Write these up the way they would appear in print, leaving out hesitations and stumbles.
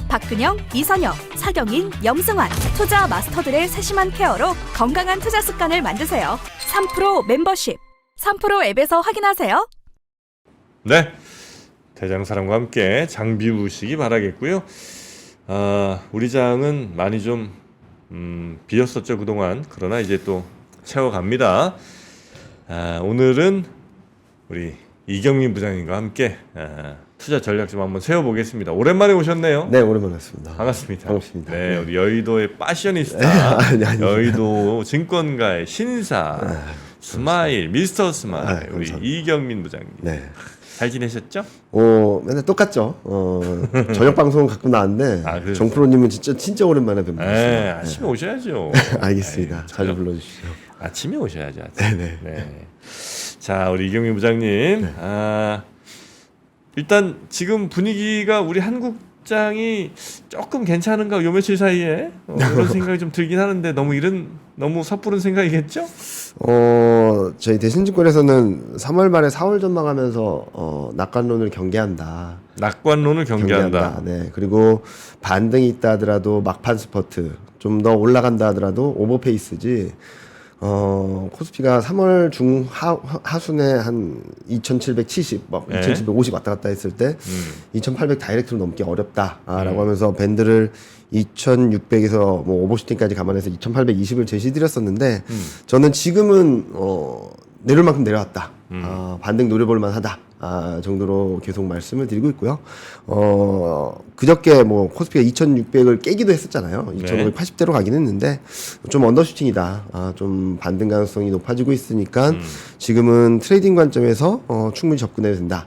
박근영, 이선영, 사경인, 염승환 투자 마스터들의 세심한 케어로 건강한 투자 습관을 만드세요. 3프로 멤버십 3프로 앱에서 확인하세요. 네, 대장사랑과 함께 장 비우시기 바라겠고요. 우리 장은 많이 좀 비었었죠 그동안. 그러나 이제 또 채워갑니다. 오늘은 우리 이경민 부장님과 함께 투자 전략 좀 한번 세워보겠습니다. 오랜만에 오셨네요. 네, 오랜만에 왔습니다. 반갑습니다. 반갑습니다. 네, 우리 여의도의 패셔니스타, 여의도 증권가의 신사, 스마일, 미스터 스마일, 우리 이경민 부장님. 네. 잘 지내셨죠? 맨날 똑같죠. 저녁 방송은 가끔 나왔는데 정프로님은 진짜 오랜만에 뵙니다. 네, 아침에 오셔야죠. 알겠습니다. 자주 불러주시죠. 아침에 오셔야죠. 네네. 네. 자, 우리 이경민 부장님. 네. 일단 지금 분위기가 우리 한국장이 조금 괜찮은가 요 며칠 사이에 그런 생각이 좀 들긴 하는데 너무 섣부른 생각이겠죠? 저희 대신증권에서는 3월 말에 4월 전망하면서 낙관론을 경계한다. 낙관론을 경계한다. 네. 그리고 반등이 있다 하더라도 막판 스퍼트 좀 더 올라간다 하더라도 오버페이스지. 코스피가 3월 중 하순에 한 2,770, 막 2,750 왔다 갔다 했을 때 2,800 다이렉트로 넘기 어렵다라고 하면서 밴드를 2,600에서 뭐 오버슈팅까지 감안해서 2,820을 제시드렸었는데 저는 지금은 내려올 만큼 내려왔다. 반등 노려볼 만하다. 정도로 계속 말씀을 드리고 있고요. 그저께 뭐 코스피가 2,600을 깨기도 했었잖아요. 2,580대로 가긴 했는데 좀 언더슈팅이다. 좀 반등 가능성이 높아지고 있으니까 지금은 트레이딩 관점에서 충분히 접근해야 된다.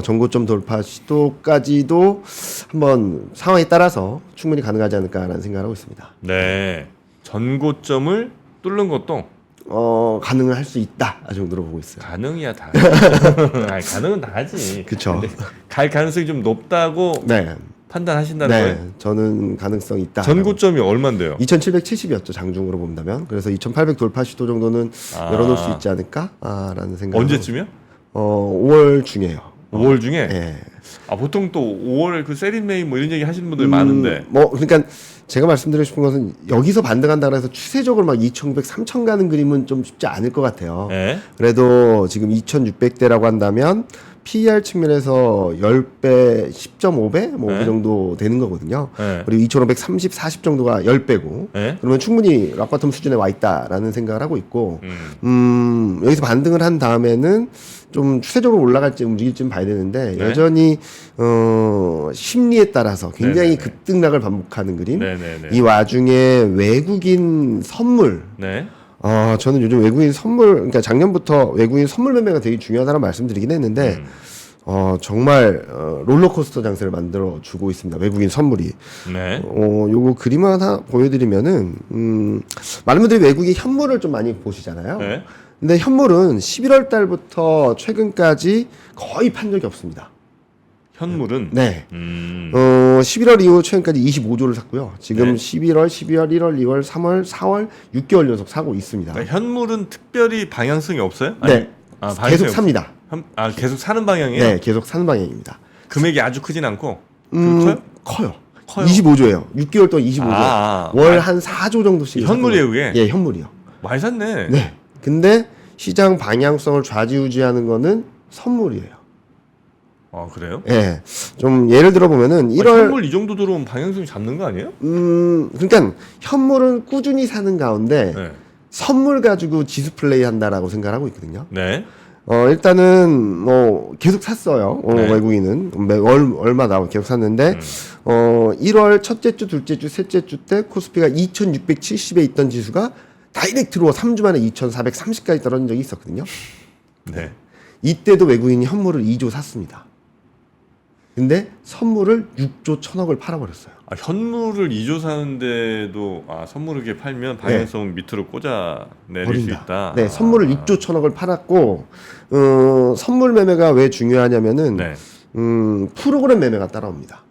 전고점 돌파 시도까지도 한번 상황에 따라서 충분히 가능하지 않을까라는 생각을 하고 있습니다. 네, 전고점을 뚫는 것도 가능을 할 수 있다 정도로 보고 있어요. 가능이야 다. 가능은 다 하지. 그렇죠. 갈 가능성이 좀 높다고 네. 판단하신다는 네, 거예요? 저는 가능성이 있다. 전고점이 얼마인데요? 2,770이었죠 장중으로 본다면. 그래서 2,800 돌파 시도 정도는 열어놓을 수 있지 않을까라는 생각. 언제쯤이요? 5월 중에요. 5월 중에? 네. 보통 또 5월 그 세린메이 뭐 이런 얘기 하시는 분들 많은데. 그러니까 제가 말씀드리고 싶은 것은 여기서 반등한다 그래서 추세적으로 막 2,900, 3,000 가는 그림은 좀 쉽지 않을 것 같아요. 네. 그래도 지금 2,600대라고 한다면 PER 측면에서 10배, 10.5배 뭐 그 정도 되는 거거든요. 그리고 2,530, 40 정도가 10배고. 그러면 충분히 락바텀 수준에 와 있다라는 생각을 하고 있고, 여기서 반등을 한 다음에는 좀 추세적으로 올라갈지 움직일지는 봐야 되는데 여전히 심리에 따라서 굉장히 급등락을 반복하는 그림. 이 와중에 외국인 선물. 저는 요즘 외국인 선물, 그러니까 작년부터 외국인 선물 매매가 되게 중요하다는 말씀드리긴 했는데, 정말, 롤러코스터 장세를 만들어 주고 있습니다. 외국인 선물이. 요거 그림 하나 보여드리면은, 많은 분들이 외국인 현물을 좀 많이 보시잖아요. 근데 현물은 11월 달부터 최근까지 거의 판 적이 없습니다. 현물은? 네. 11월 이후 최근까지 25조를 샀고요. 지금 11월, 12월, 1월, 2월, 3월, 4월 6개월 연속 사고 있습니다. 그러니까 현물은 특별히 방향성이 없어요? 네. 계속 삽니다. 계속 사는 방향이에요? 네, 계속 사는 방향입니다. 금액이 아주 크진 않고? 커요? 커요. 25조예요. 6개월 동안 25조. 월 한 4조 정도씩. 현물이에요, 그게? 예, 현물이요. 많이 샀네. 네. 근데 시장 방향성을 좌지우지하는 거는 선물이에요. 그래요? 예. 좀 예를 들어 보면은 1월 현물 이 정도 들어오면 방향성 잡는 거 아니에요? 그러니까 현물은 꾸준히 사는 가운데 선물 가지고 지수 플레이 한다라고 생각을 하고 있거든요. 일단은 뭐 계속 샀어요. 외국인은 얼마 나오고 계속 샀는데 1월 첫째 주, 둘째 주, 셋째 주 때 코스피가 2,670에 있던 지수가 다이렉트로 3주 만에 2,430까지 떨어진 적이 있었거든요. 이때도 외국인이 현물을 2조 샀습니다. 근데 선물을 6조 1,000억을 팔아버렸어요. 현물을 2조 사는데도 선물을 이렇게 팔면 방향성 밑으로 꽂아 내릴 수 있다. 네, 선물을 6조 1,000억을 팔았고 선물 매매가 왜 중요하냐면은 프로그램 매매가 따라옵니다.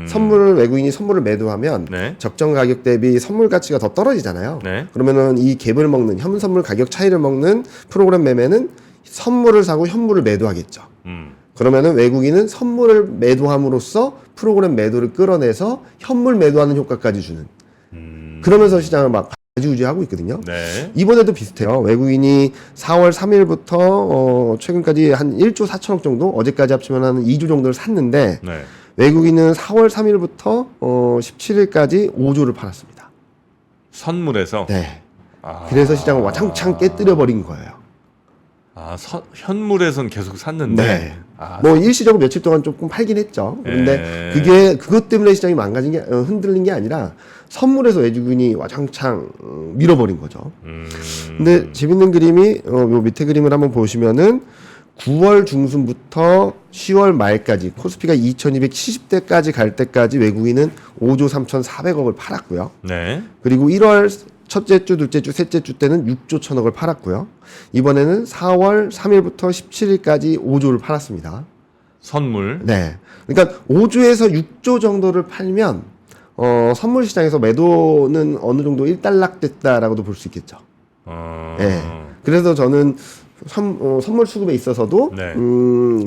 선물을 외국인이 선물을 매도하면 적정 가격 대비 선물 가치가 더 떨어지잖아요. 그러면은 이 갭을 먹는 현 선물 가격 차이를 먹는 프로그램 매매는 선물을 사고 현물을 매도하겠죠. 그러면은 외국인은 선물을 매도함으로써 프로그램 매도를 끌어내서 현물 매도하는 효과까지 주는. 그러면서 시장을 막 좌지우지하고 있거든요. 네. 이번에도 비슷해요. 외국인이 4월 3일부터 최근까지 한 1조 4천억 정도, 어제까지 합치면 한 2조 정도를 샀는데 네. 외국인은 4월 3일부터 17일까지 5조를 팔았습니다. 선물에서. 네. 아. 그래서 시장을 와창창 깨뜨려 버린 거예요. 아, 현물에선 계속 샀는데. 네. 아, 뭐 일시적으로 며칠 동안 조금 팔긴 했죠. 그런데 그게 그것 때문에 시장이 망가진 게 흔들린 게 아니라 선물에서 외국인이 와장창 밀어버린 거죠. 근데 재밌는 그림이 요 밑에 그림을 한번 보시면은 9월 중순부터 10월 말까지 코스피가 2270대까지 갈 때까지 외국인은 5조 3,400억을 팔았고요. 네. 그리고 1월 첫째 주, 둘째 주, 셋째 주 때는 6조 1천억을 팔았고요. 이번에는 4월 3일부터 17일까지 5조를 팔았습니다. 선물. 네. 그러니까 5조에서 6조 정도를 팔면 선물 시장에서 매도는 어느 정도 일단락됐다라고도 볼 수 있겠죠. 네. 그래서 저는 선물 수급에 있어서도 네.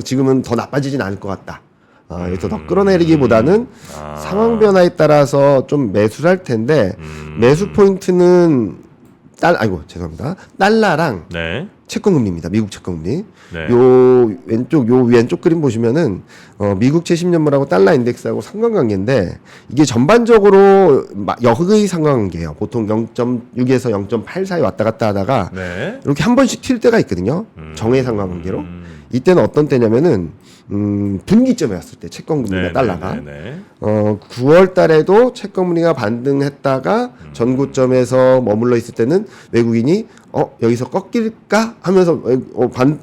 지금은 더 나빠지진 않을 것 같다. 여기서 더 끌어내리기보다는 상황 변화에 따라서 좀 매수를 할 텐데 매수 포인트는 달러랑 네. 채권금리입니다. 미국 채권금리. 네. 요 왼쪽 그림 보시면은 미국채 10년물하고 달러 인덱스하고 상관관계인데 이게 전반적으로 역의 상관관계예요. 보통 0.6에서 0.8 사이 왔다 갔다 하다가 네. 이렇게 한 번씩 튈 때가 있거든요. 정의 상관관계로. 이때는 어떤 때냐면은 분기점에 왔을 때 채권금리가 네, 달러가 네, 네, 네. 9월 달에도 채권금리가 반등했다가 전고점에서 머물러 있을 때는 외국인이 여기서 꺾일까 하면서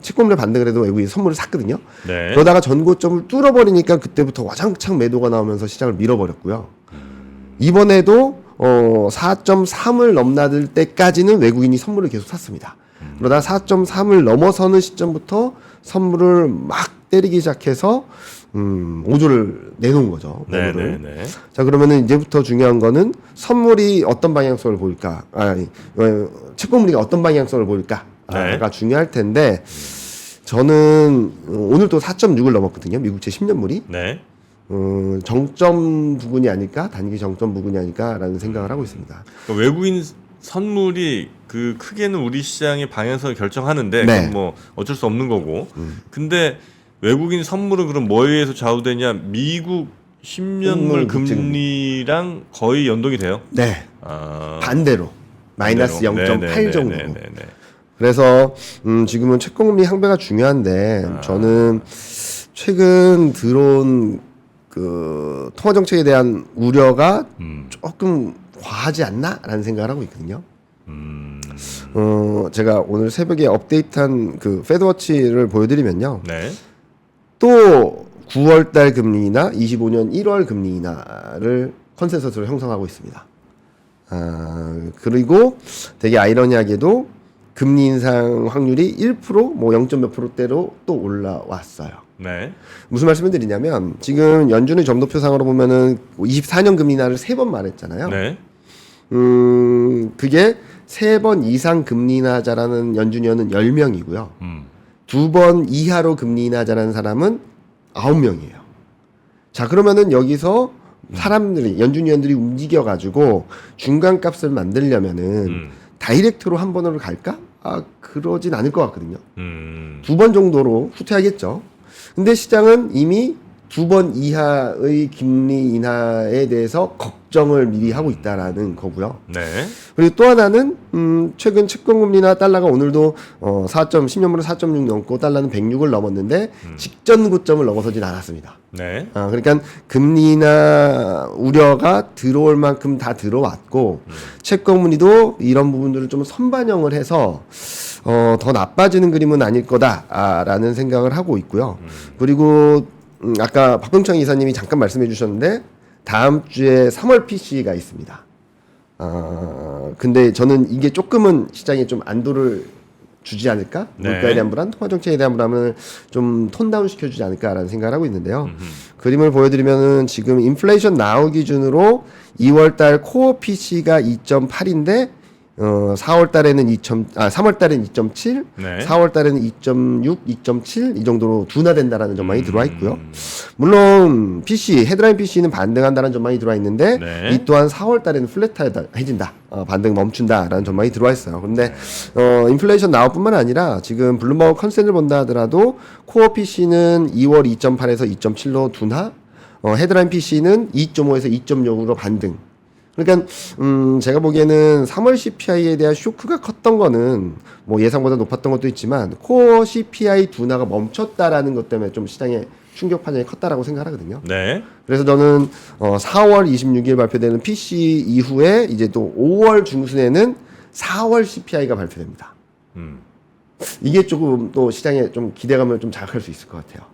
채권금리 반등을 해도 외국인이 선물을 샀거든요. 네. 그러다가 전고점을 뚫어버리니까 그때부터 와장창 매도가 나오면서 시장을 밀어버렸고요. 이번에도 4.3을 넘나들 때까지는 외국인이 선물을 계속 샀습니다. 그러다 4.3을 넘어서는 시점부터 선물을 막 때리기 시작해서 5조를 내놓은 거죠. 네, 매물을. 네, 네. 자, 그러면은 이제부터 중요한 거는 선물이 어떤 방향성을 보일까? 채권금리가 어떤 방향성을 보일까가 네. 중요할 텐데 저는 오늘 또 4.6을 넘었거든요. 미국채 10년물이. 네. 정점 부근이 아닐까? 단기 정점 부근이 아닐까라는 생각을 하고 있습니다. 그러니까 외국인 선물이 그 크게는 우리 시장의 방향성을 결정하는데 네. 그건 뭐 어쩔 수 없는 거고. 근데 외국인 선물은 그럼 뭐에 의해서 좌우되냐? 미국 10년물 금리랑 거의 연동이 돼요. 네. 아, 반대로. 마이너스 0.8 정도. 네. 그래서 지금은 채권금리 향배가 중요한데 저는 최근 들어온 그 통화 정책에 대한 우려가 조금 과하지 않나라는 생각을 하고 있거든요. 제가 오늘 새벽에 업데이트한 그 페드워치를 보여드리면요. 네. 또 9월달 금리나 25년 1월 금리 인하를 컨센서스로 형성하고 있습니다. 그리고 되게 아이러니하게도 금리 인상 확률이 1%, 뭐 0. 몇 %대로 또 올라왔어요. 네. 무슨 말씀을 드리냐면 지금 연준의 점도표상으로 보면은 24년 금리 인하를 3번 말했잖아요. 네. 그게 3번 이상 금리 인하자라는 연준위원은 10명이고요. 2번 이하로 금리 인하자라는 사람은 9명이에요. 자, 그러면은 여기서 사람들이 연준위원들이 움직여가지고 중간값을 만들려면은 다이렉트로 한 번으로 갈까? 그러진 않을 것 같거든요. 2번 정도로 후퇴하겠죠. 근데 시장은 이미 2번 이하의 금리 인하에 대해서 걱정을 미리 하고 있다라는 거고요. 네. 그리고 또 하나는 최근 채권금리나 달러가 오늘도 10년물은 4.6 넘고 달러는 106을 넘었는데 직전 고점을 넘어서진 않았습니다. 네. 그러니까 금리 인하 우려가 들어올 만큼 다 들어왔고 채권금리도 이런 부분들을 좀 선반영을 해서 더 나빠지는 그림은 아닐 거다라는 생각을 하고 있고요. 그리고 아까 박병창 이사님이 잠깐 말씀해 주셨는데 다음 주에 3월 PC가 있습니다. 근데 저는 이게 조금은 시장에 좀 안도를 주지 않을까? 네. 물가에 대한 불안, 통화 정책에 대한 불안을 좀 톤다운 시켜주지 않을까라는 생각을 하고 있는데요. 그림을 보여드리면은 지금 인플레이션 나우 기준으로 2월달 코어 PC가 2.8인데 4월 달에는 3월 달에는 2.7, 네. 4월 달에는 2.6, 2.7 이 정도로 둔화된다라는 전망이 들어와 있고요. 물론 PC 헤드라인 PC는 반등한다는 전망이 들어와 있는데 네. 이 또한 4월 달에는 플랫해진다, 반등 멈춘다라는 전망이 들어와 있어요. 그런데 인플레이션 나올 뿐만 아니라 지금 블룸버그 컨센을 본다 하더라도 코어 PC는 2월 2.8에서 2.7로 둔화, 헤드라인 PC는 2.5에서 2.6으로 반등. 그러니까 제가 보기에는 3월 CPI에 대한 쇼크가 컸던 거는 뭐 예상보다 높았던 것도 있지만 코어 CPI 둔화가 멈췄다라는 것 때문에 좀 시장에 충격 파장이 컸다라고 생각하거든요. 네. 그래서 저는 4월 26일 발표되는 PC 이후에 이제 또 5월 중순에는 4월 CPI가 발표됩니다. 이게 조금 또 시장에 좀 기대감을 좀 자극할 수 있을 것 같아요.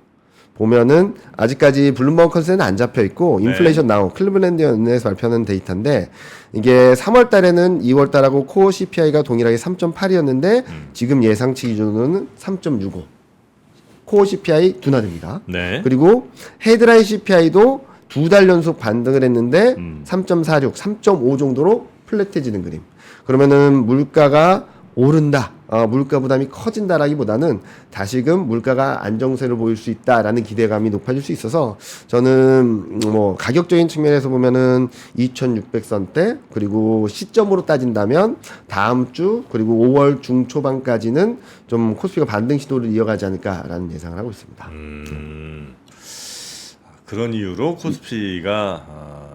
보면은 아직까지 블룸버그 컨센은 안 잡혀 있고 인플레이션 나우 클리블랜드 연구에서 발표하는 데이터인데 이게 3월 달에는 2월 달하고 코어 CPI가 동일하게 3.8이었는데 지금 예상치 기준으로는 3.65. 코어 CPI 둔화됩니다. 네. 그리고 헤드라인 CPI도 2달 연속 반등을 했는데 3.46, 3.5 정도로 플랫해지는 그림. 그러면은 물가가 오른다, 물가 부담이 커진다라기보다는 다시금 물가가 안정세를 보일 수 있다라는 기대감이 높아질 수 있어서 저는 뭐 가격적인 측면에서 보면은 2,600선대 그리고 시점으로 따진다면 다음 주 그리고 5월 중초반까지는 좀 코스피가 반등 시도를 이어가지 않을까라는 예상을 하고 있습니다. 그런 이유로 코스피가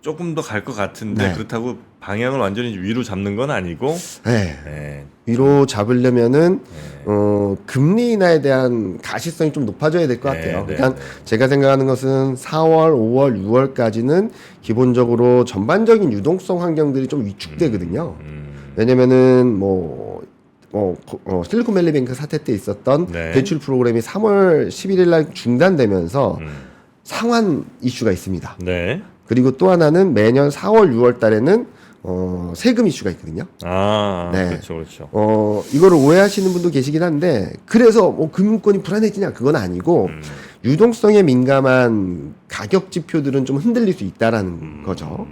조금 더 갈 것 같은데 네. 그렇다고 방향을 완전히 위로 잡는 건 아니고 네. 네. 위로 잡으려면은 금리 인하에 대한 가시성이 좀 높아져야 될 것 같아요. 네, 그러니까 제가 생각하는 것은 4월, 5월, 6월까지는 기본적으로 전반적인 유동성 환경들이 좀 위축되거든요. 왜냐면은 실리콘밸리뱅크 사태 때 있었던 네. 대출 프로그램이 3월 11일 날 중단되면서 상환 이슈가 있습니다. 네. 그리고 또 하나는 매년 4월, 6월 달에는 세금 이슈가 있거든요. 네. 그렇죠, 그렇죠. 이거를 오해하시는 분도 계시긴 한데, 그래서 뭐 금융권이 불안해지냐? 그건 아니고, 유동성에 민감한 가격 지표들은 좀 흔들릴 수 있다라는 거죠.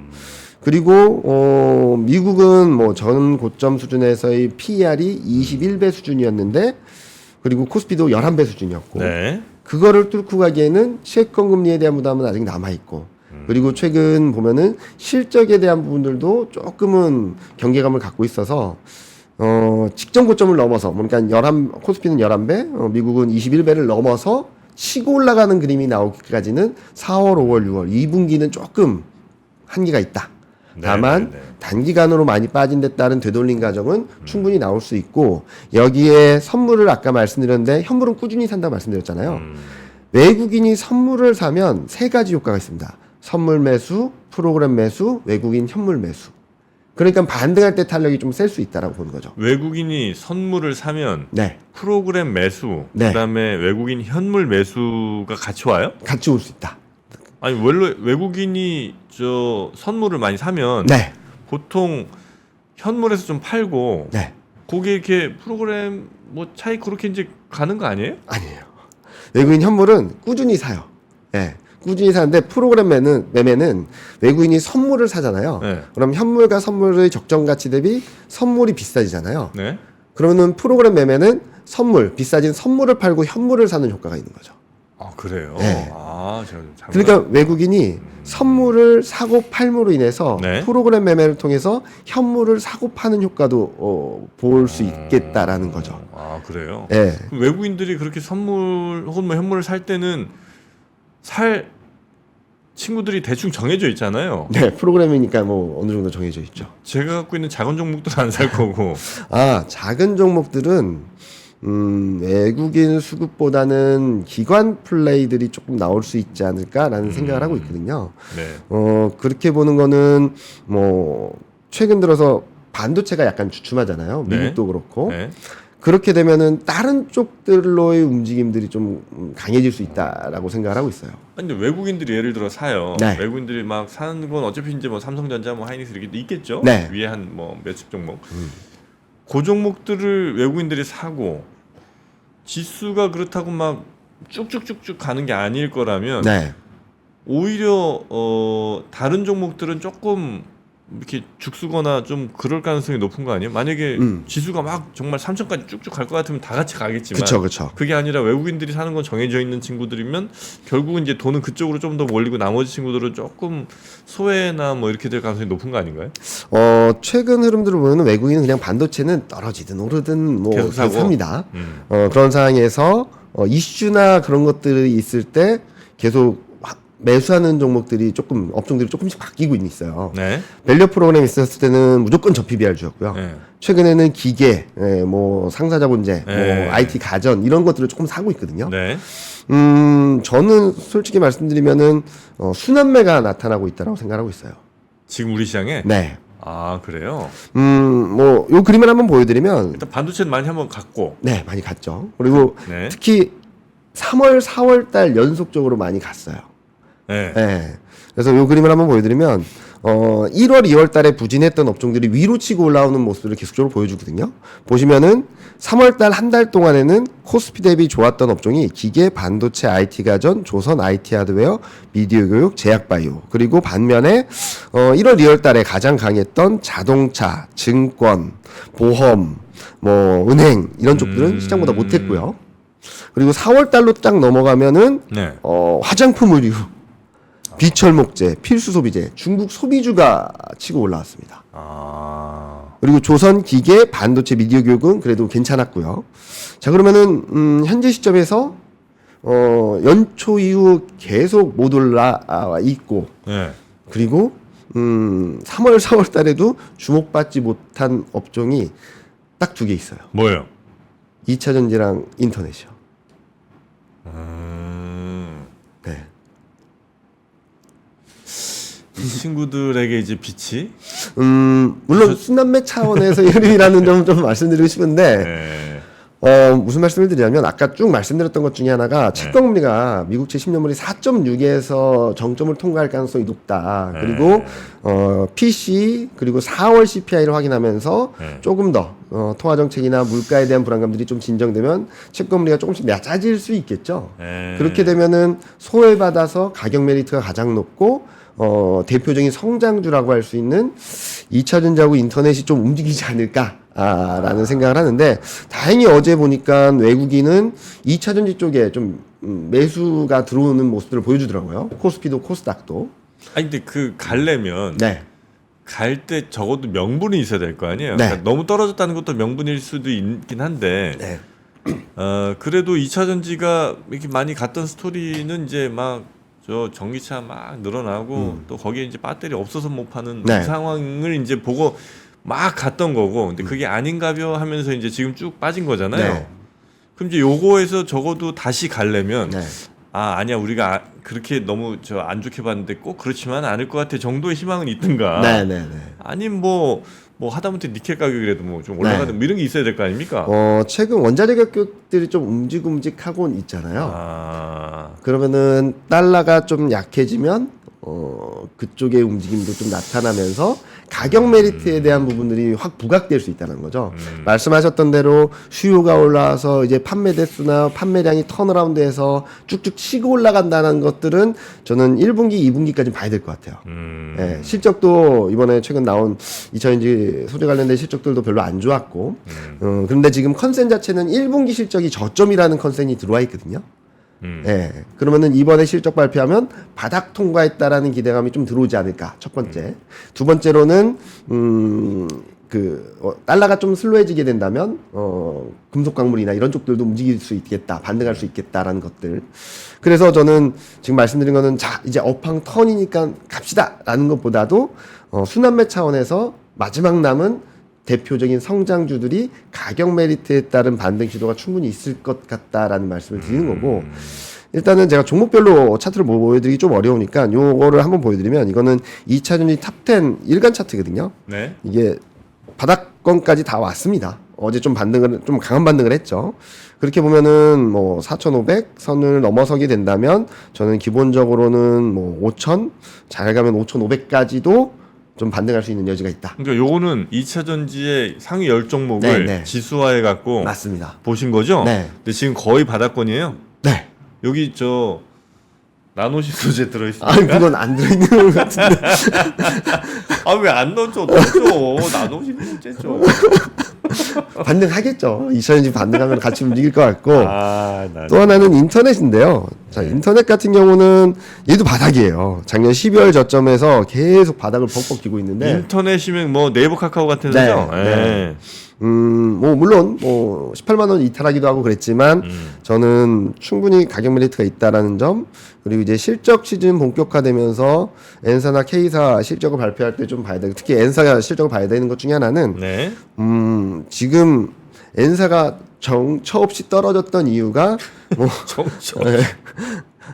그리고, 미국은 뭐 전 고점 수준에서의 PER이 21배 수준이었는데, 그리고 코스피도 11배 수준이었고, 네. 그거를 뚫고 가기에는 채권 금리에 대한 부담은 아직 남아있고, 그리고 최근 보면은 실적에 대한 부분들도 조금은 경계감을 갖고 있어서 직전 고점을 넘어서 그러니까 코스피는 11배, 미국은 21배를 넘어서 치고 올라가는 그림이 나오기까지는 4월, 5월, 6월 2분기는 조금 한계가 있다. 다만 단기간으로 많이 빠진 데 따른 되돌림 과정은 충분히 나올 수 있고 여기에 선물을 아까 말씀드렸는데 현물은 꾸준히 산다고 말씀드렸잖아요. 외국인이 선물을 사면 세 가지 효과가 있습니다. 선물 매수, 프로그램 매수, 외국인 현물 매수. 그러니까 반등할 때 탄력이 좀 셀 수 있다라고 보는 거죠. 외국인이 선물을 사면 네. 프로그램 매수, 네. 그다음에 외국인 현물 매수가 같이 와요? 같이 올 수 있다. 아니 원래 외국인이 선물을 많이 사면 네. 보통 현물에서 좀 팔고 네. 거기에 이렇게 프로그램 뭐 차익 그렇게 이제 가는 거 아니에요? 아니에요. 외국인 현물은 꾸준히 사요. 네. 꾸준히 사는데 프로그램 매매는 외국인이 선물을 사잖아요. 네. 그럼 현물과 선물의 적정 가치 대비 선물이 비싸지잖아요. 네. 그러면 프로그램 매매는 비싸진 선물을 팔고 현물을 사는 효과가 있는 거죠. 아 그래요. 네. 제가 잘 그러니까 외국인이 선물을 사고 팔므로 인해서 네. 프로그램 매매를 통해서 현물을 사고 파는 효과도 볼 수 있겠다라는 거죠. 아 그래요. 네. 그럼 외국인들이 그렇게 선물 혹은 뭐 현물을 살 때는 살 친구들이 대충 정해져 있잖아요. 네, 프로그램이니까 뭐 어느 정도 정해져 있죠. 제가 갖고 있는 작은 종목들은 안 살 거고. 작은 종목들은 외국인 수급보다는 기관 플레이들이 조금 나올 수 있지 않을까라는 생각을 하고 있거든요. 네. 그렇게 보는 거는 뭐 최근 들어서 반도체가 약간 주춤하잖아요. 네. 미국도 그렇고. 네. 그렇게 되면은 다른 쪽들로의 움직임들이 좀 강해질 수 있다라고 생각을 하고 있어요. 근데 외국인들이 예를 들어 사요. 네. 외국인들이 막 사는 건 어차피 이제 뭐 삼성전자, 뭐 하이닉스 이렇게 있겠죠. 네. 위에 한 뭐 몇십 종목. 그 종목들을 외국인들이 사고 지수가 그렇다고 막 쭉쭉쭉쭉 가는 게 아닐 거라면 네. 오히려 다른 종목들은 조금 이렇게 죽쓰거나 좀 그럴 가능성이 높은 거 아니에요? 만약에 지수가 막 정말 3천까지 쭉쭉 갈 것 같으면 다 같이 가겠지만 그쵸. 그게 아니라 외국인들이 사는 건 정해져 있는 친구들이면 결국은 이제 돈은 그쪽으로 좀 더 몰리고 나머지 친구들은 조금 소외나 뭐 이렇게 될 가능성이 높은 거 아닌가요? 최근 흐름들을 보면 외국인은 그냥 반도체는 떨어지든 오르든 뭐 계속 사고. 삽니다. 그런 상황에서 이슈나 그런 것들이 있을 때 계속 매수하는 종목들이 업종들이 조금씩 바뀌고 있어요. 네. 밸류 프로그램 있었을 때는 무조건 저 PBR주였고요. 네. 최근에는 기계, 뭐 상사자본재, 네. 뭐 IT 가전 이런 것들을 조금 사고 있거든요. 네. 저는 솔직히 말씀드리면은 순환매가 나타나고 있다고 생각하고 있어요. 지금 우리 시장에? 네. 아 그래요? 뭐 요 그림을 한번 보여드리면 일단 반도체는 많이 한번 갔고. 네, 많이 갔죠. 그리고 네. 특히 3월, 4월 달 연속적으로 많이 갔어요. 네. 네. 그래서 요 그림을 한번 보여드리면 1월, 2월 달에 부진했던 업종들이 위로 치고 올라오는 모습을 계속적으로 보여주거든요. 보시면은 3월 달 한 달 동안에는 코스피 대비 좋았던 업종이 기계, 반도체, IT 가전, 조선, IT 하드웨어, 미디어 교육, 제약 바이오. 그리고 반면에 1월, 2월 달에 가장 강했던 자동차, 증권, 보험, 뭐 은행 이런 쪽들은 시장보다 못했고요. 그리고 4월 달로 딱 넘어가면은 네. 화장품 의류, 비철 목재, 필수 소비재, 중국 소비주가 치고 올라왔습니다. 아. 그리고 조선 기계, 반도체, 미디어 교육은 그래도 괜찮았고요. 자, 그러면은 현재 시점에서 연초 이후 계속 못 올라와 있고, 네. 그리고 3월, 4월 달에도 주목받지 못한 업종이 딱 두 개 있어요. 뭐예요? 2차 전지랑 인터넷이요. 네. 이 친구들에게 이제 빛이 물론 순환매 차원에서 흐름이라는 점 좀 말씀드리고 싶은데, 네. 무슨 말씀을 드리냐면, 아까 쭉 말씀드렸던 것 중에 하나가, 채권금리가 미국채 10년물이 4.6에서 정점을 통과할 가능성이 높다. 그리고, PC, 그리고 4월 CPI를 확인하면서 조금 더, 통화정책이나 물가에 대한 불안감들이 좀 진정되면 채권금리가 조금씩 낮아질 수 있겠죠. 그렇게 되면은 소외받아서 가격 메리트가 가장 높고, 대표적인 성장주라고 할 수 있는 2차 전지하고 인터넷이 좀 움직이지 않을까라는 생각을 하는데, 다행히 어제 보니까 외국인은 2차 전지 쪽에 좀 매수가 들어오는 모습들을 보여주더라고요. 코스피도 코스닥도. 아니 근데 그 갈려면 네. 갈 때 적어도 명분이 있어야 될 거 아니에요. 네. 그러니까 너무 떨어졌다는 것도 명분일 수도 있긴 한데 네. 그래도 2차 전지가 이렇게 많이 갔던 스토리는 이제 막 저 전기차 막 늘어나고 또 거기에 이제 배터리 없어서 못 파는 네. 그 상황을 이제 보고 막 갔던 거고, 근데 그게 아닌가벼 하면서 이제 지금 쭉 빠진 거잖아요. 네. 그럼 이제 요거에서 적어도 다시 가려면 네. 아니야 우리가 그렇게 너무 저 안 좋게 봤는데 꼭 그렇지만 않을 것 같아 정도의 희망은 있든가. 네네네. 아니면 뭐 하다못해 니켈 가격이라도 뭐 좀 올라가든 뭐 이런 게 있어야 될 거 아닙니까? 최근 원자재 가격들이 좀 움직하곤 있잖아요. 그러면은 달러가 좀 약해지면 그쪽의 움직임도 좀 나타나면서 가격 메리트에 대한 부분들이 확 부각될 수 있다는 거죠. 말씀하셨던 대로 수요가 올라와서 이제 판매 대수나 판매량이 턴어라운드해서 쭉쭉 치고 올라간다는 것들은 저는 1분기, 2분기까지 봐야 될 것 같아요. 예, 실적도 이번에 최근 나온 2차전지 소재 관련된 실적들도 별로 안 좋았고, 그런데 지금 컨센 자체는 1분기 실적이 저점이라는 컨센이 들어와 있거든요. 예. 그러면은 이번에 실적 발표하면 바닥 통과했다라는 기대감이 좀 들어오지 않을까. 첫 번째. 두 번째로는 달러가 좀 슬로해지게 된다면 금속 광물이나 이런 쪽들도 움직일 수 있겠다. 반등할 수 있겠다라는 것들. 그래서 저는 지금 말씀드린 거는 자, 이제 업황 턴이니까 갑시다라는 것보다도 순환매 차원에서 마지막 남은 대표적인 성장주들이 가격 메리트에 따른 반등 시도가 충분히 있을 것 같다라는 말씀을 드리는 거고, 일단은 제가 종목별로 차트를 보여드리기 좀 어려우니까 요거를 한번 보여드리면, 이거는 2차전지 탑10 일간 차트거든요. 네. 이게 바닥권까지 다 왔습니다. 어제 좀 강한 반등을 했죠. 그렇게 보면은 뭐 4,500 선을 넘어서게 된다면 저는 기본적으로는 뭐 5,000, 잘 가면 5,500까지도 좀 반등할 수 있는 여지가 있다. 그러니까 요거는 2차 전지의 상위 10종목을 네. 지수화해 갖고 맞습니다. 보신 거죠? 네. 근데 지금 거의 바닥권이에요. 네. 여기 저 나노신 소재 들어있습니까? 아니 그건 안 들어있는 것 같은데. 아 왜 안 넣어줘? 넣어줘. 나노신 소재죠. 반등하겠죠. 2000년지 반등하면 같이 움직일 것 같고. 나 또 하나는 인터넷인데요. 자, 인터넷 같은 경우는 얘도 바닥이에요. 작년 12월 저점에서 계속 바닥을 벅벅 기고 있는데. 인터넷이면 뭐 네이버 카카오 같은 네, 거죠? 네. 뭐 물론 뭐 18만 원 이탈하기도 하고 그랬지만 저는 충분히 가격 메리트가 있다라는 점, 그리고 이제 실적 시즌 본격화되면서 N사나 K사 실적을 발표할 때 좀 봐야 되고, 특히 N사가 실적을 봐야 되는 것 중에 하나는 네. 지금 N사가 정처 없이 떨어졌던 이유가 뭐 네.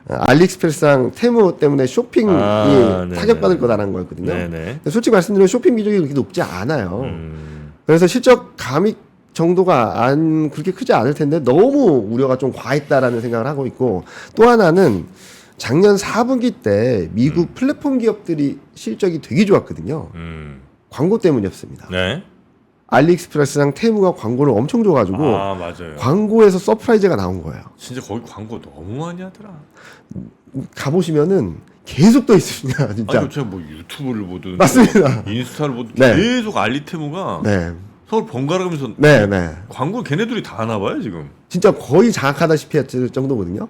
알리익스프레스랑 테무 때문에 쇼핑이 네네. 타격받을 거다라는 거였거든요. 네네. 근데 솔직히 말씀드리면 쇼핑 비중이 그렇게 높지 않아요. 그래서 실적 감익 정도가 그렇게 크지 않을 텐데 너무 우려가 좀 과했다라는 생각을 하고 있고, 또 하나는 작년 4분기 때 미국 플랫폼 기업들이 실적이 되게 좋았거든요. 광고 때문이었습니다. 네. 알리익스프레스랑 테무가 광고를 엄청 줘가지고 맞아요. 광고에서 서프라이즈가 나온 거예요. 진짜 거기 광고 너무 많이 하더라. 가보시면은 계속 떠 있습니다, 진짜. 아니 제가 뭐 유튜브를 보든 맞습니다. 인스타를 보든 네. 계속 알리테무가 네, 서울 번갈아 가면서 네, 네. 광고 걔네들이 다 하나 봐요 지금. 진짜 거의 장악하다시피 할 정도거든요.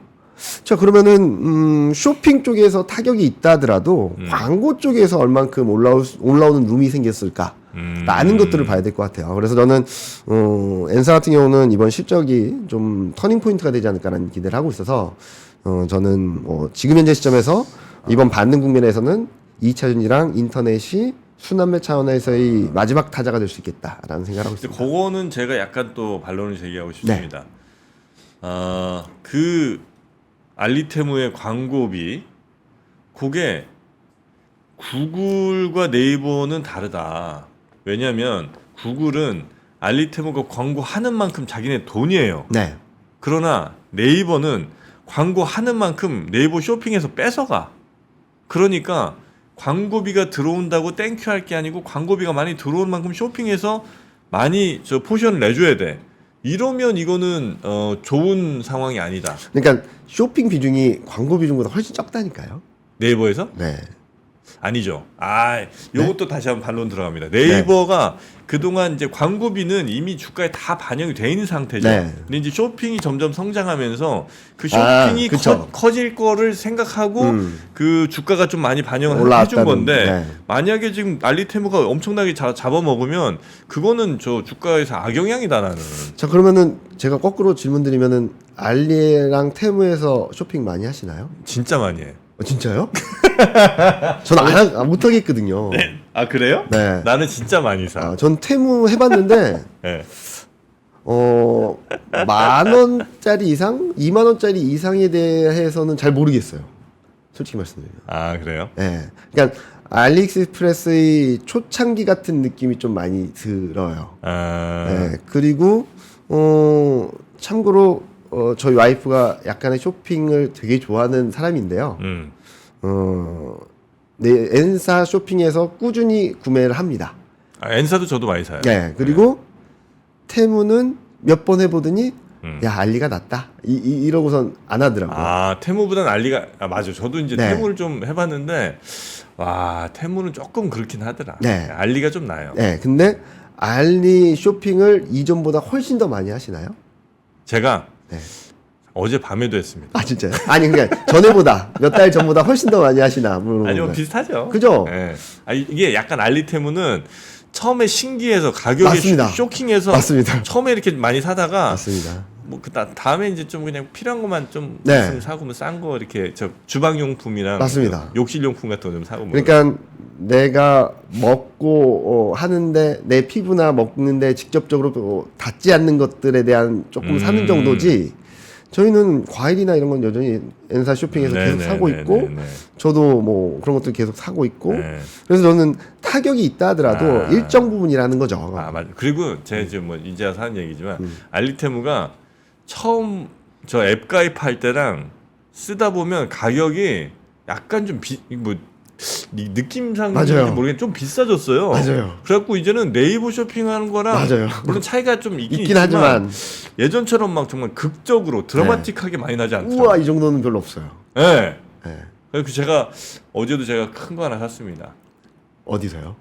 자, 그러면은 쇼핑 쪽에서 타격이 있다더라도 광고 쪽에서 얼만큼 올라오는 룸이 생겼을까? 라는 것들을 봐야 될 것 같아요. 그래서 저는 N사 같은 경우는 이번 실적이 좀 터닝 포인트가 되지 않을까라는 기대를 하고 있어서 저는 지금 현재 시점에서 이번 반등 국면에서는 2차 전지랑 인터넷이 순환매 차원에서의 마지막 타자가 될 수 있겠다라는 생각을 하고 있습니다. 그거는 제가 약간 또 반론을 제기하고 싶습니다. 그 알리테무의 광고비, 그게 구글과 네이버는 다르다. 왜냐하면 구글은 알리테무가 광고하는 만큼 자기네 돈이에요. 네. 그러나 네이버는 광고하는 만큼 네이버 쇼핑에서 뺏어가. 그러니까 광고비가 들어온다고 땡큐 할 게 아니고 광고비가 많이 들어온 만큼 쇼핑에서 많이 저 포션을 내줘야 돼. 이러면 이거는 좋은 상황이 아니다. 그러니까 쇼핑 비중이 광고 비중보다 훨씬 적다니까요. 네이버에서? 네. 아니죠. 요것도 다시 한번 반론 들어갑니다. 네이버가 그동안 이제 광고비는 이미 주가에 다 반영이 돼 있는 상태죠. 네. 근데 이제 쇼핑이 점점 성장하면서 그 쇼핑이 그쵸. 커질 거를 생각하고 그 주가가 좀 많이 반영을 올라왔다는, 해준 건데 네. 만약에 지금 알리테무가 엄청나게 잡아먹으면 그거는 저 주가에서 악영향이다 나는. 자, 그러면은 제가 거꾸로 질문 드리면은 알리랑 테무에서 쇼핑 많이 하시나요? 진짜 많이 해. 진짜요? 저는 못 하겠거든요. 아 그래요? 네. 나는 진짜 많이 사. 전 테무 해봤는데 네. 10,000원짜리 이상, 20,000원짜리 이상에 대해서는 잘 모르겠어요. 솔직히 말씀드리면. 아 그래요? 네. 그러니까 알리익스프레스의 초창기 같은 느낌이 좀 많이 들어요. 네. 그리고 참고로 저희 와이프가 약간의 쇼핑을 되게 좋아하는 사람인데요. N사 쇼핑에서 꾸준히 구매를 합니다. N사도 저도 많이 사요. 네. 그리고 테무는 몇 번 해보더니 야, 알리가 낫다. 이러고선 안 하더라고요. 테무보단 알리가 맞아. 저도 이제 네. 테무를 좀 해봤는데 와 테무는 조금 그렇긴 하더라. 네. 알리가 좀 나요. 네. 근데 알리 쇼핑을 이전보다 훨씬 더 많이 하시나요? 제가 네. 어제 밤에도 했습니다. 진짜요? 아니 그러니까 전에보다 몇 달 전보다 훨씬 더 많이 하시나? 아니요 비슷하죠. 그죠? 네. 이게 약간 알리테무는 처음에 신기해서 가격이 맞습니다. 쇼킹해서 맞습니다. 처음에 이렇게 많이 사다가 맞습니다. 뭐 다음에 이제 좀 그냥 필요한 것만 좀 네. 있으면 사고 뭐 싼 거 이렇게 저 주방용품이랑 맞습니다. 욕실용품 같은 거 좀 사고 뭐 그러니까 내가 먹고 하는데 내 피부나 먹는데 직접적으로 닿지 않는 것들에 대한 조금 사는 정도지. 저희는 과일이나 이런 건 여전히 N사 쇼핑에서 계속 사고 있고 저도 뭐 그런 것들 계속 사고 있고 그래서 저는 타격이 있다 하더라도 일정 부분이라는 거죠. 맞아. 그리고 제가 지금 뭐 이제 와서 하는 얘기지만 알리테무가 처음 저 앱 가입할 때랑 쓰다 보면 가격이 약간 좀 느낌상 모르겠는데 좀 비싸졌어요. 맞아요. 그래갖고 이제는 네이버 쇼핑하는 거랑 맞아요. 물론 차이가 좀 있긴 하지만 예전처럼 막 정말 극적으로 드라마틱하게 많이 나지 않더라고요. 우와 이 정도는 별로 없어요. 네. 네. 그래서 제가 어제도 제가 큰 거 하나 샀습니다. 어디서요?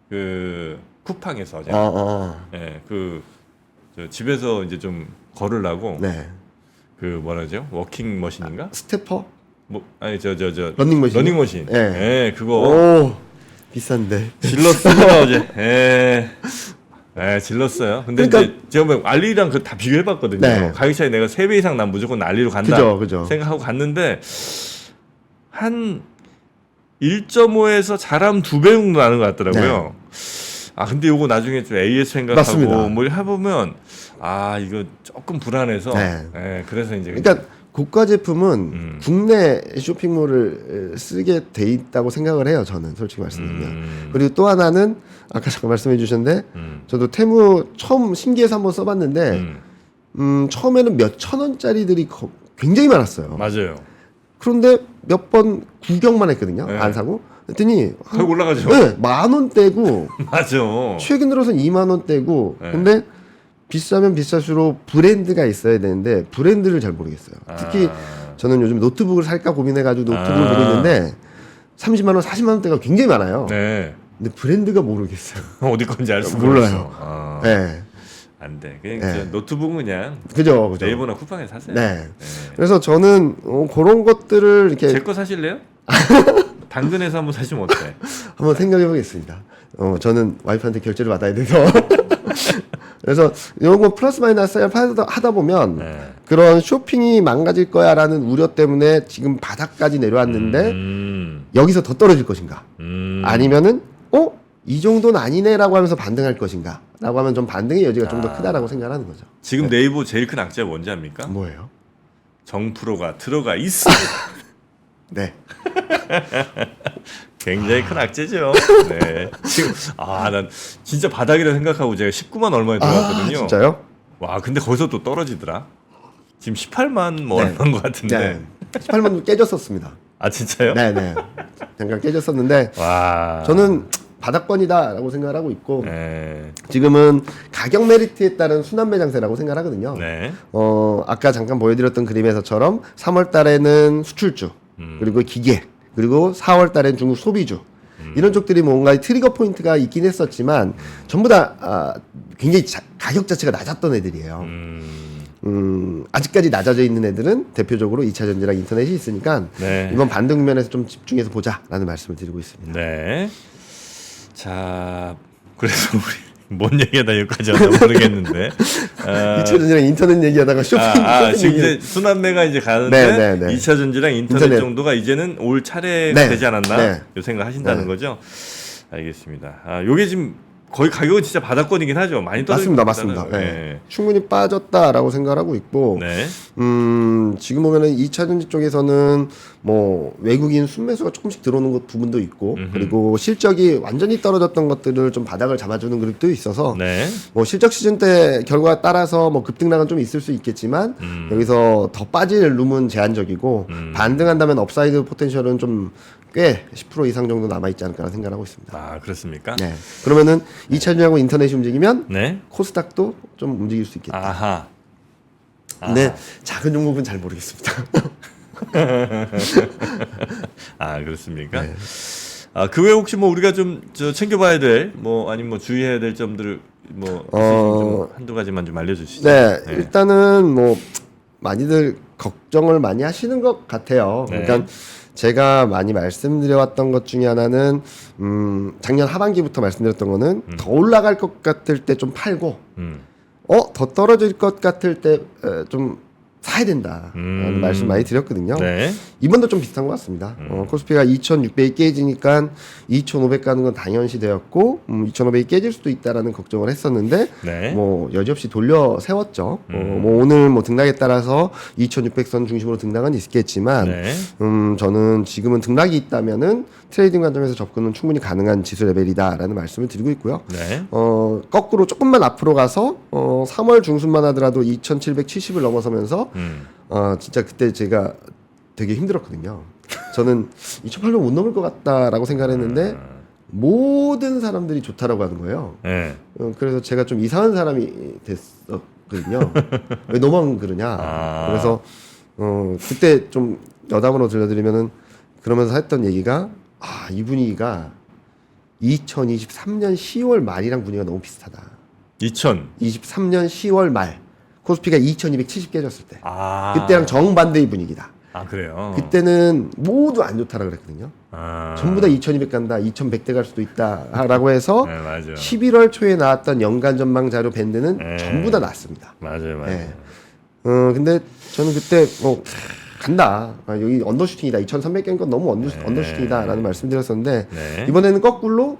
그 쿠팡에서 어제. 예, 저 집에서 이제 좀 걸으려고 네. 그 뭐라죠? 워킹 머신인가? 스태퍼? 뭐 아니 저 러닝머신. 러닝머신. 네. 예, 그거 오 비싼데. 질렀습니다 어제. 예, 질렀어요. 근데 그러니까- 이제 제가 뭐 알리랑 그 다 비교해봤거든요. 네. 가격 차이 내가 3배 이상 난 무조건 알리로 간다 그죠. 생각하고 갔는데 한 1.5에서 잘하면 2배 정도 나는 것 같더라고요. 아 근데 요거 나중에 좀 AS 생각하고 맞습니다. 뭘 해보면 아 이거 조금 불안해서 네. 예, 그래서 이제 그러니까 고가 제품은 국내 쇼핑몰을 쓰게 돼 있다고 생각을 해요. 저는 솔직히 말씀드리면. 그리고 또 하나는 아까 잠깐 말씀해 주셨는데 저도 테무 처음 신기해서 한번 써봤는데 처음에는 몇천 원짜리들이 굉장히 많았어요. 맞아요. 그런데 몇 번 구경만 했거든요. 네. 안 사고. 그랬더니 결국 올라가죠. 네, 10,000원대고 맞아. 최근 들어서는 20,000원대고 네. 근데 비싸면 비쌀수록 브랜드가 있어야 되는데 브랜드를 잘 모르겠어요. 특히 저는 요즘 노트북을 살까 고민해가지고 노트북을 보고 있는데 30만 원, 40만 원대가 굉장히 많아요. 네. 근데 브랜드가 모르겠어요. 어디 건지 알 수가 몰라요. 없어. 네, 안 돼. 그냥 네. 저 노트북은 그냥 그죠. 네이버나 쿠팡에서 사세요. 네. 그래서 저는 그런 것들을 이렇게 제 거 사실래요? 당근에서 한번 사시면 어때? 한번 생각해 보겠습니다. 저는 와이프한테 결제를 받아야 돼서. 그래서 이런 거 플러스 마이너스 하다 보면 네. 그런 쇼핑이 망가질 거야라는 우려 때문에 지금 바닥까지 내려왔는데 여기서 더 떨어질 것인가? 아니면은 이 정도는 아니네라고 하면서 반등할 것인가? 라고 하면 좀 반등의 여지가 좀 더 크다라고 생각하는 거죠. 지금 네이버 제일 큰 악재가 뭔지 압니까? 뭐예요? 정프로가 들어가 있습니다. 네. 굉장히 큰 악재죠. 네. 지금 난 진짜 바닥이라 생각하고 제가 19만 얼마에 들어갔거든요. 진짜요? 와, 근데 거기서 또 떨어지더라. 지금 18만 뭐 네. 얼마인 것 같은데. 네. 18만도 깨졌었습니다. 아 진짜요? 네네. 잠깐 깨졌었는데 와. 저는 바닥권이다라고 생각을 하고 있고 네. 지금은 가격 메리트에 따른 순환 매장세라고 생각을 하거든요. 네. 아까 잠깐 보여드렸던 그림에서처럼 3월 달에는 수출주 그리고 기계 그리고 4월 달엔 중국 소비주 이런 쪽들이 뭔가 트리거 포인트가 있긴 했었지만 전부 다 굉장히 가격 자체가 낮았던 애들이에요. 아직까지 낮아져 있는 애들은 대표적으로 2차전지랑 인터넷이 있으니까 네. 이번 반등 면에서 좀 집중해서 보자라는 말씀을 드리고 있습니다. 네. 자, 그래서 우리 뭔 얘기하다 여기까지 왔나 모르겠는데. 2차전지랑 인터넷 얘기하다가 쇼핑 지금 이제 순환매가 이제 가는데 네, 네, 네. 2차 전지랑 인터넷, 인터넷. 정도가 이제는 올 차례가 네. 되지 않았나? 네. 요 생각 하신다는 네. 거죠? 알겠습니다. 요게 지금 거의 가격은 진짜 바닥권이긴 하죠. 많이 떨어진 맞습니다. 거잖아요. 네. 충분히 빠졌다라고 생각을 하고 있고 네. 지금 보면은 2차전지 쪽에서는 뭐 외국인 순매수가 조금씩 들어오는 것 부분도 있고 그리고 실적이 완전히 떨어졌던 것들을 좀 바닥을 잡아주는 그룹도 있어서 네. 뭐 실적 시즌 때 결과에 따라서 뭐 급등락은 좀 있을 수 있겠지만 여기서 더 빠질 룸은 제한적이고 반등한다면 업사이드 포텐셜은 좀 꽤 10% 이상 정도 남아있지 않을까 생각하고 있습니다. 아, 그렇습니까? 네. 그러면은 2차전지하고 인터넷이 움직이면 네. 코스닥도 좀 움직일 수 있겠다. 아하. 근데 작은 종목은 잘 모르겠습니다. 아, 그렇습니까? 네. 그 외에 혹시 뭐 우리가 좀 챙겨봐야 될 뭐 아니면 뭐 주의해야 될 점들을 뭐 좀 한두 가지만 좀 알려주시죠. 네, 일단은 뭐 많이들 걱정을 많이 하시는 것 같아요. 네. 그러니까 제가 많이 말씀드려왔던 것 중에 하나는 작년 하반기부터 말씀드렸던 거는 더 올라갈 것 같을 때 좀 팔고 더 떨어질 것 같을 때 좀 사야 된다라는 말씀 많이 드렸거든요. 네. 이번도 좀 비슷한 것 같습니다. 코스피가 2,600이 깨지니까 2,500 가는 건 당연시 되었고 2,500이 깨질 수도 있다라는 걱정을 했었는데 네. 뭐 여지없이 돌려 세웠죠. 뭐 오늘 뭐 등락에 따라서 2,600선 중심으로 등락은 있겠지만 네. 저는 지금은 등락이 있다면은 트레이딩 관점에서 접근은 충분히 가능한 지수 레벨이다라는 말씀을 드리고 있고요. 네. 거꾸로 조금만 앞으로 가서 3월 중순만 하더라도 2,770을 넘어서면서 진짜 그때 제가 되게 힘들었거든요. 저는 2,800 못 넘을 것 같다라고 생각했는데 모든 사람들이 좋다라고 하는 거예요. 네. 그래서 제가 좀 이상한 사람이 됐었거든요. 왜 너만 그러냐. 그래서 그때 좀 여담으로 들려드리면은 그러면서 했던 얘기가 이 분위기가 2023년 10월 말이랑 분위기가 너무 비슷하다. 23년 10월 말 코스피가 2270 깨졌을 때 그때랑 정반대의 분위기다. 그래요? 그때는 모두 안 좋다라 그랬거든요. 전부 다 2200 간다, 2100대 갈 수도 있다라고 해서 네, 맞아요. 11월 초에 나왔던 연간 전망 자료 밴드는 전부 다 났습니다. 맞아요. 네. 근데 저는 그때 간다. 여기 언더슈팅이다. 2300개인 건 너무 언더슈팅이다라는 말씀드렸었는데 네. 이번에는 거꾸로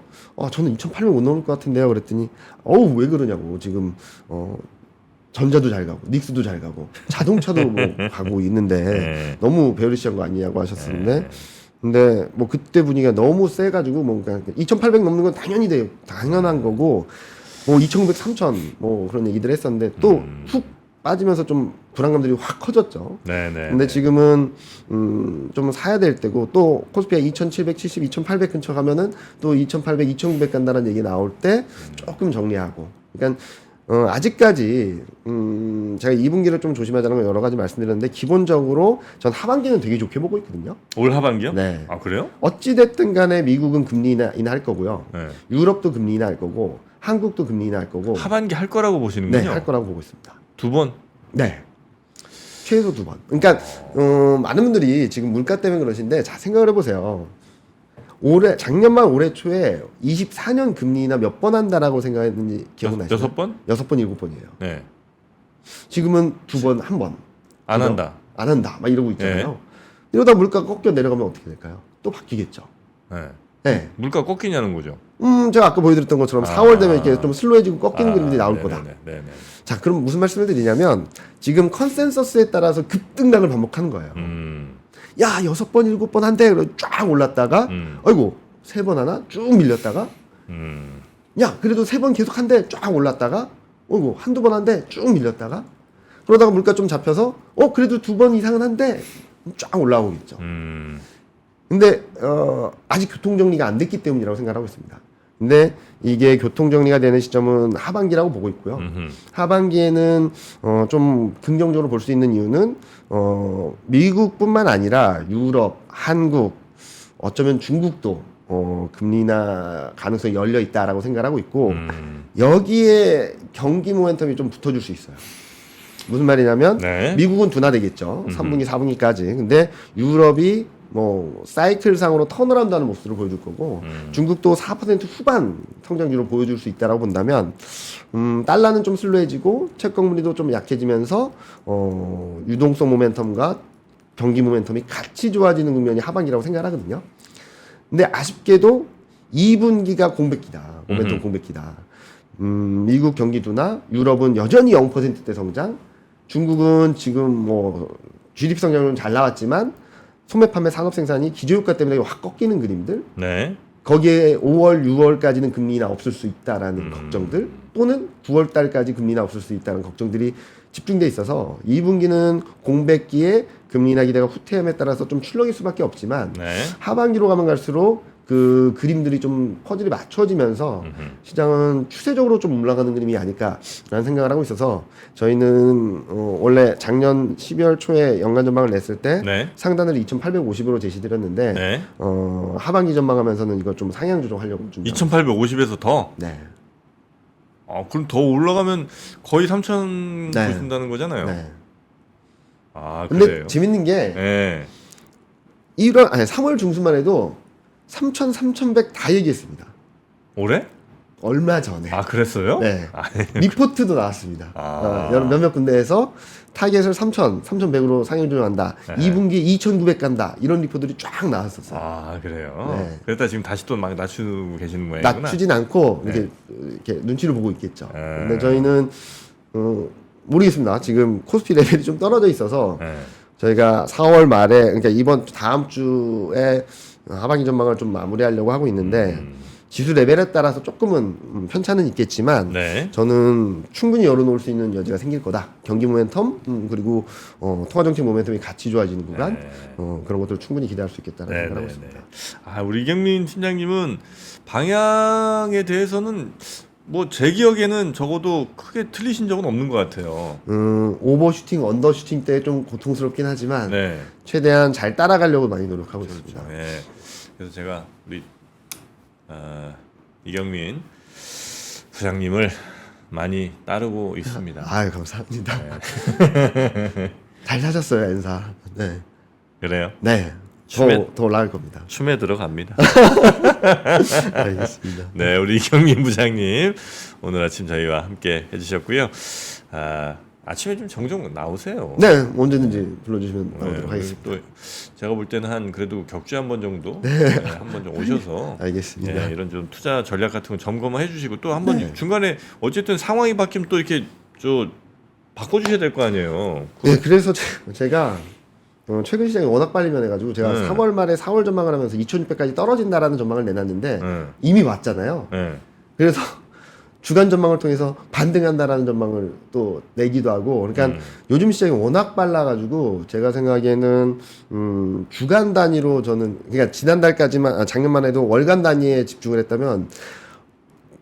저는 2800 못 넘을 것 같은데요. 그랬더니 왜 그러냐고. 지금 전자도 잘 가고 닉스도 잘 가고 자동차도 뭐 가고 있는데 네. 너무 베어리시한 거 아니냐고 하셨었는데 근데 뭐 그때 분위기가 너무 세가지고 뭐 그냥 2,800 넘는 건 당연한 거고 뭐 2,900, 3,000 뭐 그런 얘기들 했었는데 또 훅 빠지면서 좀 불안감들이 확 커졌죠. 네네. 근데 지금은 좀 사야 될 때고 또 코스피가 2,770, 2,800 근처 가면은 또 2,800, 2,900 간다는 얘기 나올 때 조금 정리하고. 그러니까 아직까지 제가 2분기를 좀 조심하자는 거 여러 가지 말씀드렸는데 기본적으로 전 하반기는 되게 좋게 보고 있거든요. 올 하반기요? 네. 그래요? 어찌 됐든 간에 미국은 금리 인하할 거고요. 네. 유럽도 금리 인하할 거고 한국도 금리 인하할 거고. 하반기 할 거라고 보시는군요. 네, 할 거라고 보고 있습니다. 2번? 네. 최소 2번. 그러니까 많은 분들이 지금 물가 때문에 그러신데 자 생각을 해보세요. 작년 말 올해 초에 24년 금리 인하 몇 번 한다라고 생각했는지 기억나시죠? 6번? 6번, 7번이에요. 네. 지금은 2번, 1번. 안 한다. 안 한다. 막 이러고 있잖아요. 이러다 물가가 꺾여 내려가면 어떻게 될까요? 또 바뀌겠죠. 네. 네. 물가 꺾이냐는 거죠. 제가 아까 보여드렸던 것처럼 4월 되면 이렇게 좀 슬로해지고 꺾이는 그림들이 나올 거다. 네네. 자, 그럼 무슨 말씀을 드리냐면 지금 컨센서스에 따라서 급등락을 반복하는 거예요. 야, 6번, 7번 한대. 쫙 올랐다가 아이고, 3번 하나 쭉 밀렸다가 야, 그래도 3번 계속 한대 쫙 올랐다가 아이고, 한두 번 한대 쭉 밀렸다가 그러다가 물가 좀 잡혀서 그래도 2번 이상은 한대 쫙 올라오겠죠. 근데 아직 교통 정리가 안 됐기 때문이라고 생각하고 있습니다. 근데 이게 교통 정리가 되는 시점은 하반기라고 보고 있고요. 하반기에는 좀 긍정적으로 볼 수 있는 이유는 미국뿐만 아니라 유럽, 한국, 어쩌면 중국도 금리 인하 가능성이 열려 있다라고 생각하고 있고 여기에 경기 모멘텀이 좀 붙어줄 수 있어요. 무슨 말이냐면 네. 미국은 둔화되겠죠. 3분기, 4분기까지. 근데 유럽이 뭐 사이클상으로 턴어라운드하는 모습을 보여줄 거고 중국도 4% 후반 성장률을 보여줄 수 있다라고 본다면 달러는 좀 슬로해지고 채권금리도 좀 약해지면서 유동성 모멘텀과 경기 모멘텀이 같이 좋아지는 국면이 하반기라고 생각하거든요. 근데 아쉽게도 2분기가 공백기다. 모멘텀 공백기다. 미국 경기 둔화, 유럽은 여전히 0%대 성장, 중국은 지금 뭐 GDP 성장률은 잘 나왔지만 소매 판매 산업 생산이 기저효과 때문에 확 꺾이는 그림들. 네. 거기에 5월, 6월까지는 금리 인하 없을 수 있다라는 걱정들 또는 9월 달까지 금리 인하 없을 수 있다는 걱정들이 집중돼 있어서 2분기는 공백기에 금리 인하 기대가 후퇴함에 따라서 좀 출렁일 수밖에 없지만 네. 하반기로 가면 갈수록 그 그림들이 좀 퍼즐이 맞춰지면서 시장은 추세적으로 좀 올라가는 그림이 아닐까라는 생각을 하고 있어서 저희는 원래 작년 12월 초에 연간 전망을 냈을 때 네. 상단을 2,850으로 제시드렸는데 네. 하반기 전망하면서는 이걸 좀 상향 조정하려고 좀 2,850에서 더? 네. 그럼 더 올라가면 거의 3,000 네. 보신다는 거잖아요. 네. 그래요? 근데 재밌는 게 네. 3월 중순만 해도 3,000, 3,100 다 얘기했습니다. 올해? 얼마 전에. 그랬어요? 네. 리포트도 나왔습니다. 몇몇 군데에서 타겟을 3,000, 3,100으로 상향 조정한다. 네. 2분기 2,900 간다. 이런 리포트들이 쫙 나왔었어요. 그래요? 네. 그랬다 지금 다시 또 막 낮추고 계시는 모양이구나. 낮추진 않고 네. 이렇게 눈치를 보고 있겠죠. 근데 저희는 모르겠습니다. 지금 코스피 레벨이 좀 떨어져 있어서 네. 저희가 4월 말에 그러니까 다음 주에 하반기 전망을 좀 마무리하려고 하고 있는데 지수 레벨에 따라서 조금은 편차는 있겠지만 네. 저는 충분히 열어놓을 수 있는 여지가 생길 거다. 경기 모멘텀 그리고 통화정책 모멘텀이 같이 좋아지는 구간 네. 그런 것들을 충분히 기대할 수 있겠다는 생각을 하고 있습니다. 우리 이경민 팀장님은 방향에 대해서는 뭐 제 기억에는 적어도 크게 틀리신 적은 없는 것 같아요. 오버슈팅, 언더슈팅 때 좀 고통스럽긴 하지만 네. 최대한 잘 따라가려고 많이 노력하고 있습니다. 예. 그래서 제가 우리 이경민 부장님을 많이 따르고 있습니다. 아유, 감사합니다. 네. 잘 사셨어요, 엔사. 네. 그래요? 네. 더 올라갈 겁니다. 춤에 들어갑니다. 알겠습니다. 네, 우리 이경민 부장님 오늘 아침 저희와 함께 해주셨고요. 아침에 좀 종종 나오세요. 네, 언제든지 불러주시면 나오도록 하겠습니다. 또 제가 볼 때는 한 그래도 격주에 한 번 정도 한 번 좀 오셔서 알겠습니다. 이런 좀 투자 전략 같은 거 점검을 해주시고 또 한 번 네. 중간에 어쨌든 상황이 바뀌면 또 이렇게 바꿔주셔야 될 거 아니에요. 네, 그래서 제가 최근 시장이 워낙 빨리 변해가지고 제가 네. 3월 말에 4월 전망을 하면서 2,600까지 떨어진다라는 전망을 내놨는데 네. 이미 왔잖아요. 네. 그래서 주간 전망을 통해서 반등한다라는 전망을 또 내기도 하고, 그러니까 요즘 시장이 워낙 빨라가지고 제가 생각에는 주간 단위로 저는 그러니까 지난달까지만 작년만 해도 월간 단위에 집중을 했다면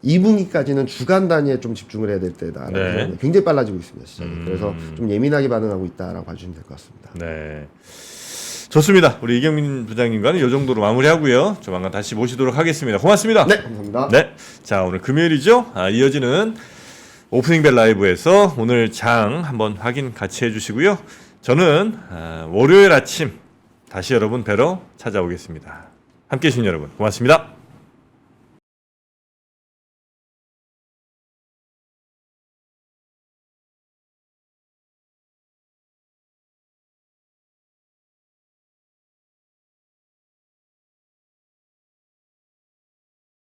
2분기까지는 주간 단위에 좀 집중을 해야 될 때다라는 네. 생각이 굉장히 빨라지고 있습니다, 시장이. 그래서 좀 예민하게 반응하고 있다라고 봐주시면 될 것 같습니다. 네. 좋습니다. 우리 이경민 부장님과는 이 정도로 마무리하고요. 조만간 다시 모시도록 하겠습니다. 고맙습니다. 네, 감사합니다. 네. 자, 오늘 금요일이죠. 이어지는 오프닝벨 라이브에서 오늘 장 한번 확인 같이 해주시고요. 저는 월요일 아침 다시 여러분 뵈러 찾아오겠습니다. 함께해 주신 여러분 고맙습니다.